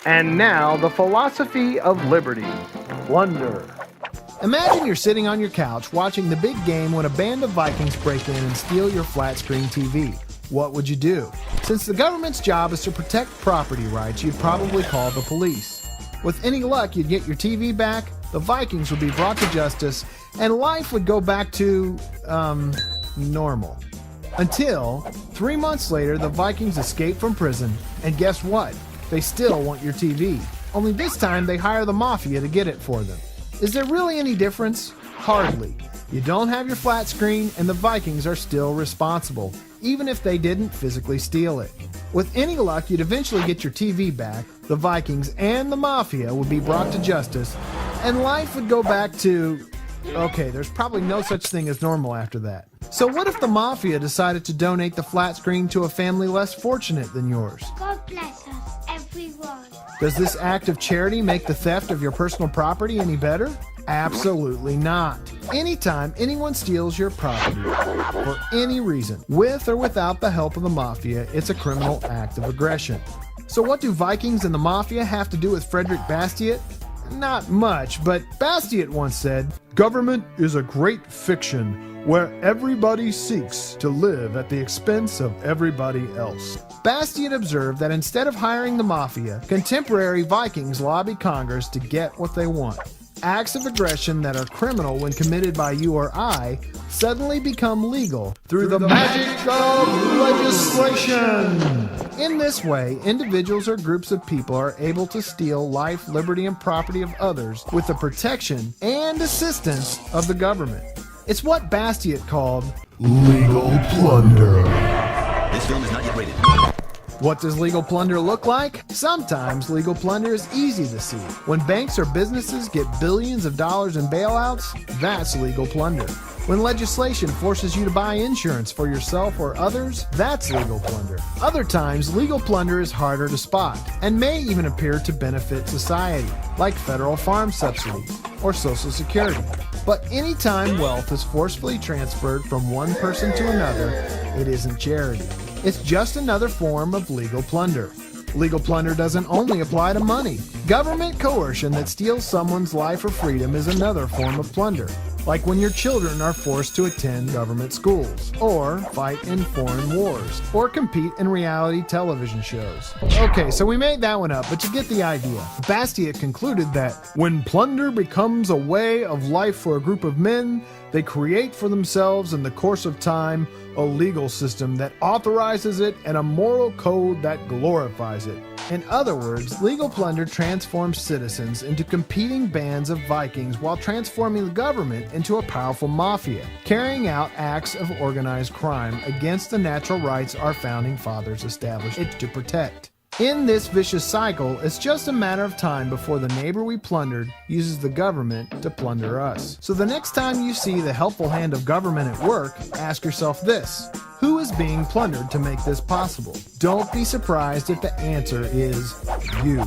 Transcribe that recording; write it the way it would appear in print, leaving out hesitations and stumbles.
And now, the philosophy of liberty. Plunder. Imagine you're sitting on your couch watching the big game when a band of Vikings break in and steal your flat-screen TV. What would you do? Since the government's job is to protect property rights, you'd probably call the police. With any luck, you'd get your TV back, the Vikings would be brought to justice, and life would go back to, normal. Until, 3 months later, the Vikings escape from prison, and guess what? They still want your TV. Only this time they hire the mafia to get it for them. Is there really any difference? Hardly. You don't have your flat screen, and the Vikings are still responsible, even if they didn't physically steal it. With any luck, you'd eventually get your TV back, the Vikings and the mafia would be brought to justice, and life would go back to... Okay, there's probably no such thing as normal after that. So what if the mafia decided to donate the flat screen to a family less fortunate than yours? God bless us, everyone. Does this act of charity make the theft of your personal property any better? Absolutely not. Anytime anyone steals your property, for any reason, with or without the help of the mafia, it's a criminal act of aggression. So what do Vikings and the mafia have to do with Frederick Bastiat? Not much, but Bastiat once said, "Government is a great fiction where everybody seeks to live at the expense of everybody else." Bastiat observed that instead of hiring the mafia, contemporary Vikings lobby Congress to get what they want. Acts of aggression that are criminal when committed by you or I suddenly become legal through the magic of legislation. In this way, individuals or groups of people are able to steal life, liberty, and property of others with the protection and assistance of the government. It's what Bastiat called legal plunder. This film is not yet rated. What does legal plunder look like? Sometimes legal plunder is easy to see. When banks or businesses get billions of dollars in bailouts, that's legal plunder. When legislation forces you to buy insurance for yourself or others, that's legal plunder. Other times, legal plunder is harder to spot and may even appear to benefit society, like federal farm subsidies or Social Security. But anytime wealth is forcefully transferred from one person to another, it isn't charity. It's just another form of legal plunder. Legal plunder doesn't only apply to money. Government coercion that steals someone's life or freedom is another form of plunder, like when your children are forced to attend government schools, or fight in foreign wars, or compete in reality television shows. Okay, so we made that one up, but you get the idea. Bastiat concluded that when plunder becomes a way of life for a group of men, they create for themselves in the course of time a legal system that authorizes it and a moral code that glorifies it. In other words, legal plunder transforms citizens into competing bands of Vikings while transforming the government into a powerful mafia, carrying out acts of organized crime against the natural rights our founding fathers established it to protect. In this vicious cycle, it's just a matter of time before the neighbor we plundered uses the government to plunder us. So the next time you see the helpful hand of government at work, ask yourself this: who is being plundered to make this possible? Don't be surprised if the answer is you.